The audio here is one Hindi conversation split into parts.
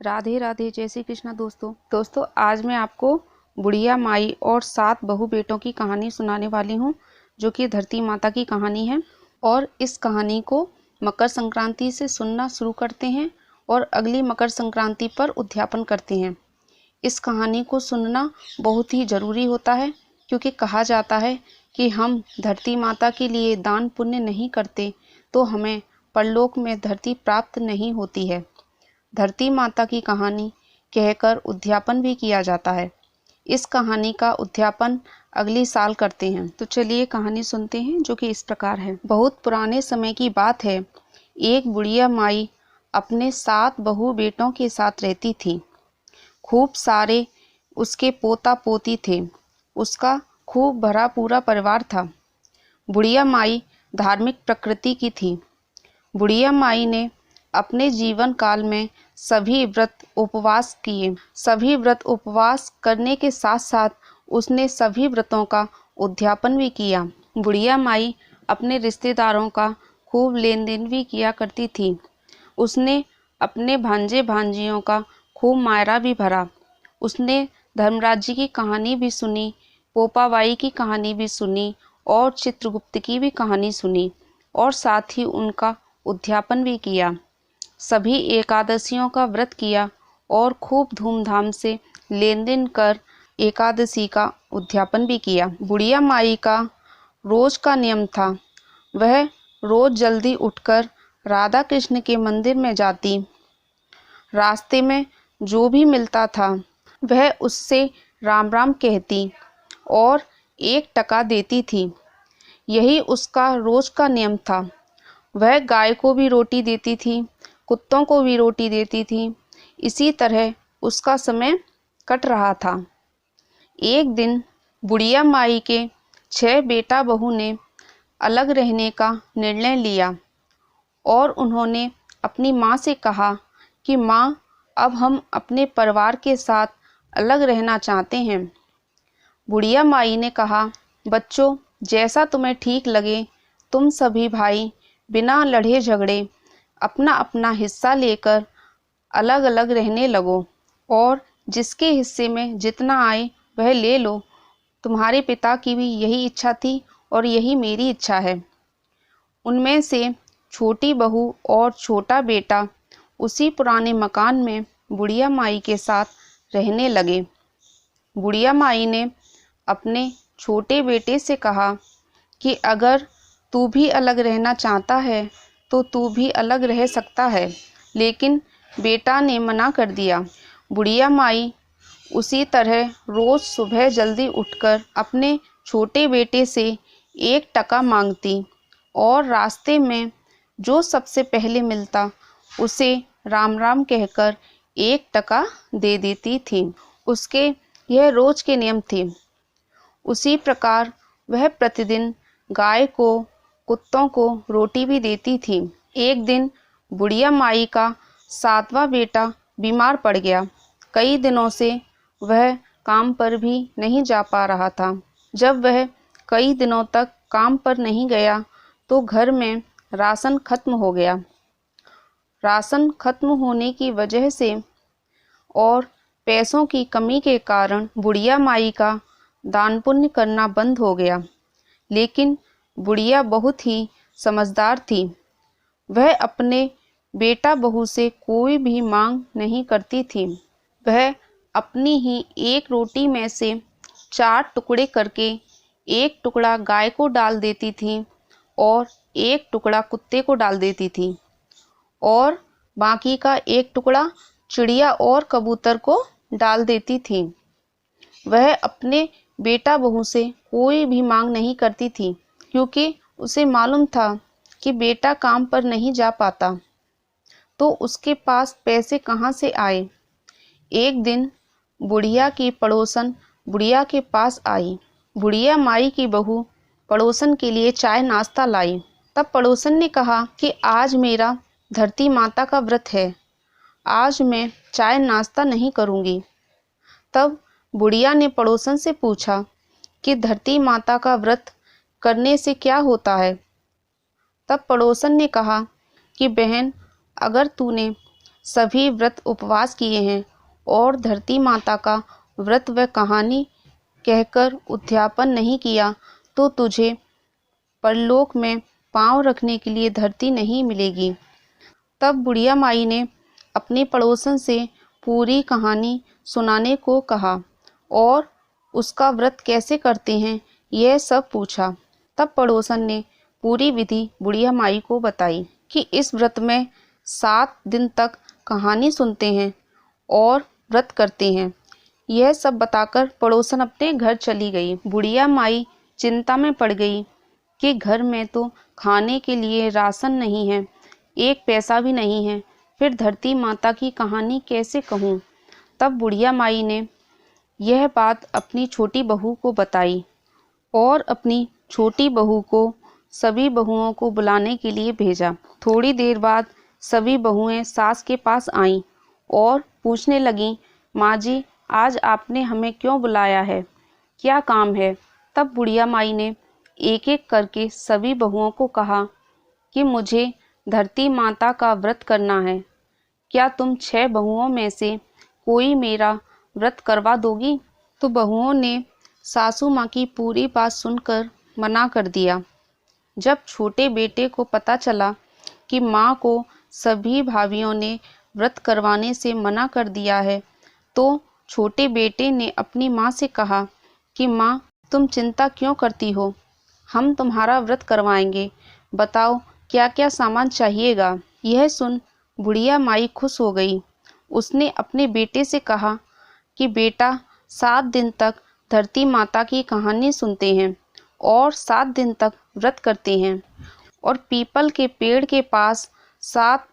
राधे राधे, जय श्री कृष्णा। दोस्तों आज मैं आपको बुढ़िया माई और 7 बहू बेटों की कहानी सुनाने वाली हूँ, जो कि धरती माता की कहानी है। और इस कहानी को मकर संक्रांति से सुनना शुरू करते हैं और अगली मकर संक्रांति पर उद्यापन करते हैं। इस कहानी को सुनना बहुत ही ज़रूरी होता है, क्योंकि कहा जाता है कि हम धरती माता के लिए दान पुण्य नहीं करते तो हमें परलोक में धरती प्राप्त नहीं होती है। धरती माता की कहानी कहकर उद्यापन भी किया जाता है। इस कहानी का उद्यापन अगले साल करते हैं। तो चलिए कहानी सुनते हैं, जो कि इस प्रकार है। बहुत पुराने समय की बात है। एक बुढ़िया माई अपने 7 बहू बेटों के साथ रहती थी। खूब सारे उसके पोता पोती थे। उसका खूब भरा पूरा परिवार था। बुढ़िया माई धार्मिक प्रकृति की थी। बुढ़िया माई ने अपने जीवन काल में सभी व्रत उपवास किए। सभी व्रत उपवास करने के साथ साथ उसने सभी व्रतों का उद्यापन भी किया। बुढ़िया माई अपने रिश्तेदारों का खूब लेन देन भी किया करती थी। उसने अपने भांजे भांजियों का खूब मायरा भी भरा। उसने धर्मराज जी की कहानी भी सुनी, पोपाबाई की कहानी भी सुनी और चित्रगुप्त की भी कहानी सुनी, और साथ ही उनका उद्यापन भी किया। सभी एकादशियों का व्रत किया और खूब धूमधाम से लेन देन कर एकादशी का उद्यापन भी किया। बुढ़िया माई का रोज का नियम था। वह रोज जल्दी उठकर राधा कृष्ण के मंदिर में जाती। रास्ते में जो भी मिलता था वह उससे राम राम कहती और 1 टका देती थी। यही उसका रोज का नियम था। वह गाय को भी रोटी देती थी, कुत्तों को भी रोटी देती थी। इसी तरह उसका समय कट रहा था। एक दिन बुढ़िया माई के 6 बेटा बहू ने अलग रहने का निर्णय लिया और उन्होंने अपनी माँ से कहा कि माँ, अब हम अपने परिवार के साथ अलग रहना चाहते हैं। बुढ़िया माई ने कहा, बच्चों, जैसा तुम्हें ठीक लगे तुम सभी भाई बिना लड़े झगड़े अपना अपना हिस्सा लेकर अलग अलग रहने लगो, और जिसके हिस्से में जितना आए वह ले लो। तुम्हारे पिता की भी यही इच्छा थी और यही मेरी इच्छा है। उनमें से छोटी बहू और छोटा बेटा उसी पुराने मकान में बुढ़िया माई के साथ रहने लगे। बुढ़िया माई ने अपने छोटे बेटे से कहा कि अगर तू भी अलग रहना चाहता है तो तू भी अलग रह सकता है, लेकिन बेटा ने मना कर दिया। बुढ़िया माई उसी तरह रोज सुबह जल्दी उठकर अपने छोटे बेटे से 1 टका मांगती और रास्ते में जो सबसे पहले मिलता उसे राम राम कहकर 1 टका दे देती थी। उसके यह रोज के नियम थे। उसी प्रकार वह प्रतिदिन गाय को, कुत्तों को रोटी भी देती थी। एक दिन बुढ़िया माई का 7वां बेटा बीमार पड़ गया। कई दिनों से वह काम पर भी नहीं जा पा रहा था। जब वह कई दिनों तक काम पर नहीं गया तो घर में राशन खत्म हो गया। राशन खत्म होने की वजह से और पैसों की कमी के कारण बुढ़िया माई का दान पुण्य करना बंद हो गया। लेकिन बुढ़िया बहुत ही समझदार थी। वह अपने बेटा बहू से कोई भी मांग नहीं करती थी। वह अपनी ही 1 रोटी में से 4 टुकड़े करके 1 टुकड़ा गाय को डाल देती थी और 1 टुकड़ा कुत्ते को डाल देती थी, और बाकी का 1 टुकड़ा चिड़िया और कबूतर को डाल देती थी। वह अपने बेटा बहू से कोई भी मांग नहीं करती थी, क्योंकि उसे मालूम था कि बेटा काम पर नहीं जा पाता तो उसके पास पैसे कहाँ से आए। एक दिन बुढ़िया की पड़ोसन बुढ़िया के पास आई। बुढ़िया माई की बहू पड़ोसन के लिए चाय नाश्ता लाई। तब पड़ोसन ने कहा कि आज मेरा धरती माता का व्रत है, आज मैं चाय नाश्ता नहीं करूँगी। तब बुढ़िया ने पड़ोसन से पूछा कि धरती माता का व्रत करने से क्या होता है। तब पड़ोसन ने कहा कि बहन, अगर तूने सभी व्रत उपवास किए हैं और धरती माता का व्रत व कहानी कहकर उद्यापन नहीं किया तो तुझे परलोक में पांव रखने के लिए धरती नहीं मिलेगी। तब बुढ़िया माई ने अपने पड़ोसन से पूरी कहानी सुनाने को कहा और उसका व्रत कैसे करते हैं यह सब पूछा। तब पड़ोसन ने पूरी विधि बुढ़िया माई को बताई कि इस व्रत में 7 दिन तक कहानी सुनते हैं और व्रत करते हैं। यह सब बताकर पड़ोसन अपने घर चली गई। बुढ़िया माई चिंता में पड़ गई कि घर में तो खाने के लिए राशन नहीं है, 1 पैसा भी नहीं है, फिर धरती माता की कहानी कैसे कहूँ। तब बुढ़िया माई ने यह बात अपनी छोटी बहू को बताई और अपनी छोटी बहू को सभी बहुओं को बुलाने के लिए भेजा। थोड़ी देर बाद सभी बहुएं सास के पास आईं और पूछने लगीं, माँ जी, आज आपने हमें क्यों बुलाया है, क्या काम है। तब बुढ़िया माई ने एक एक करके सभी बहुओं को कहा कि मुझे धरती माता का व्रत करना है, क्या तुम 6 बहुओं में से कोई मेरा व्रत करवा दोगी। तो बहुओं ने सासू माँ की पूरी बात सुनकर मना कर दिया। जब छोटे बेटे को पता चला कि माँ को सभी भाभियों ने व्रत करवाने से मना कर दिया है तो छोटे बेटे ने अपनी माँ से कहा कि माँ, तुम चिंता क्यों करती हो, हम तुम्हारा व्रत करवाएंगे, बताओ क्या क्या सामान चाहिएगा। यह सुन बुढ़िया माई खुश हो गई। उसने अपने बेटे से कहा कि बेटा, 7 दिन तक धरती माता की कहानी सुनते हैं और 7 दिन तक व्रत करते हैं और पीपल के पेड़ के पास 7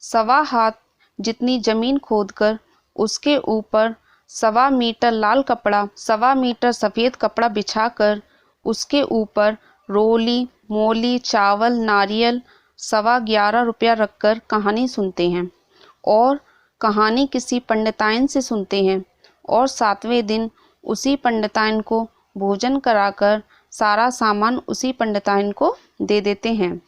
सवा हाथ जितनी जमीन खोदकर उसके ऊपर 1.25 मीटर लाल कपड़ा, 1.25 मीटर सफ़ेद कपड़ा बिछाकर उसके ऊपर रोली, मोली, चावल, नारियल 11.25 रुपया रखकर कहानी सुनते हैं और कहानी किसी पंडिताइन से सुनते हैं और 7वें दिन उसी पंडिताइन को भोजन कराकर सारा सामान उसी पंडिताइन को दे देते हैं।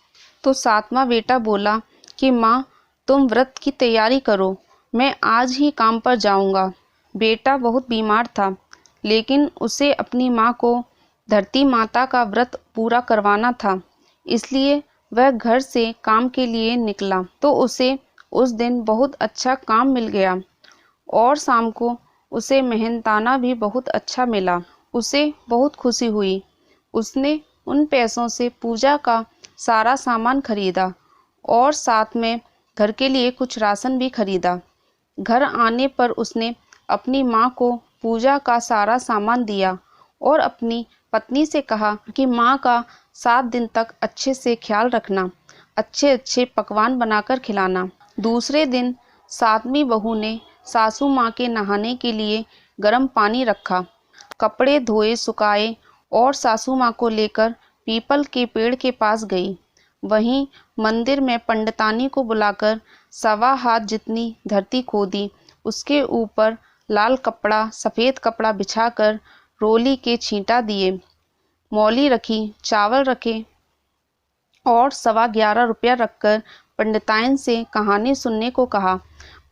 तो 7वां बेटा बोला कि माँ, तुम व्रत की तैयारी करो, मैं आज ही काम पर जाऊंगा। बेटा बहुत बीमार था, लेकिन उसे अपनी माँ को धरती माता का व्रत पूरा करवाना था, इसलिए वह घर से काम के लिए निकला तो उसे उस दिन बहुत अच्छा काम मिल गया और शाम को उसे मेहनताना भी बहुत अच्छा मिला। उसे बहुत खुशी हुई। उसने उन पैसों से पूजा का सारा सामान खरीदा और साथ में घर के लिए कुछ राशन भी खरीदा। घर आने पर उसने अपनी माँ को पूजा का सारा सामान दिया और अपनी पत्नी से कहा कि माँ का 7 दिन तक अच्छे से ख्याल रखना, अच्छे अच्छे पकवान बनाकर खिलाना। दूसरे दिन 7वीं बहू ने सासू माँ के नहाने के लिए गर्म पानी रखा, कपड़े धोए सुखाए और सासू माँ को लेकर पीपल के पेड़ के पास गई। वहीं मंदिर में पंडितानी को बुलाकर 1.25 हाथ जितनी धरती खोदी, उसके ऊपर लाल कपड़ा, सफ़ेद कपड़ा बिछाकर रोली के छींटा दिए, मौली रखी, चावल रखे और 11.25 रुपया रखकर पंडिताइन से कहानी सुनने को कहा।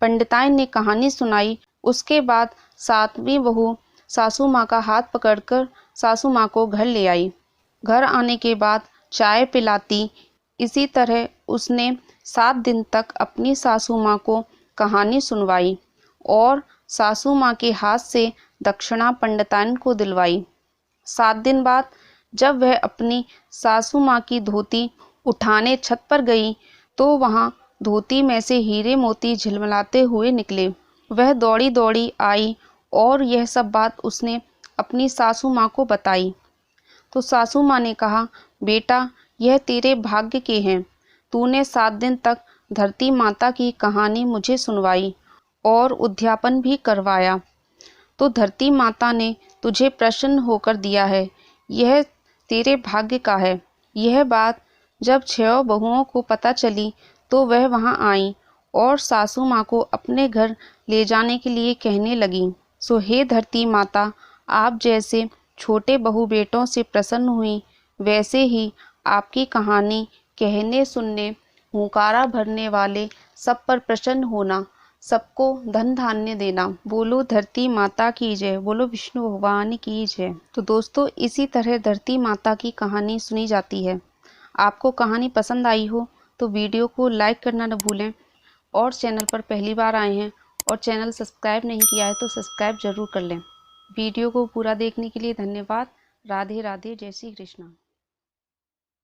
पंडिताइन ने कहानी सुनाई। उसके बाद 7वीं बहू सासू माँ का हाथ पकड़कर सासू माँ को घर ले आई। घर आने के बाद चाय पिलाती। इसी तरह उसने 7 दिन तक अपनी सासू माँ को कहानी सुनवाई और सासू माँ के हाथ से दक्षिणा पंडिताइन को दिलवाई। 7 दिन बाद जब वह अपनी सासू माँ की धोती उठाने छत पर गई तो वहाँ धोती में से हीरे मोती झिलमिलाते हुए निकले। वह दौड़ी दौड़ी आई और यह सब बात उसने अपनी सासू माँ को बताई। तो सासू माँ ने कहा, बेटा, यह तेरे भाग्य के हैं, तूने 7 दिन तक धरती माता की कहानी मुझे सुनवाई और उद्यापन भी करवाया, तो धरती माता ने तुझे प्रसन्न होकर दिया है, यह तेरे भाग्य का है। यह बात जब 6 बहुओं को पता चली तो वह वहां आई और सासू माँ को अपने घर ले जाने के लिए कहने लगी, सो हे धरती माता, आप जैसे छोटे बहू बेटों से प्रसन्न हुई, वैसे ही आपकी कहानी कहने सुनने हुंकारा भरने वाले सब पर प्रसन्न होना, सबको धन धान्य देना। बोलो धरती माता की जय, बोलो विष्णु भगवान की जय। तो दोस्तों, इसी तरह धरती माता की कहानी सुनी जाती है। आपको कहानी पसंद आई हो तो वीडियो को लाइक करना न भूलें, और चैनल पर पहली बार आए हैं और चैनल सब्सक्राइब नहीं किया है तो सब्सक्राइब जरूर कर लें। वीडियो को पूरा देखने के लिए धन्यवाद। राधे राधे, जय श्री कृष्ण।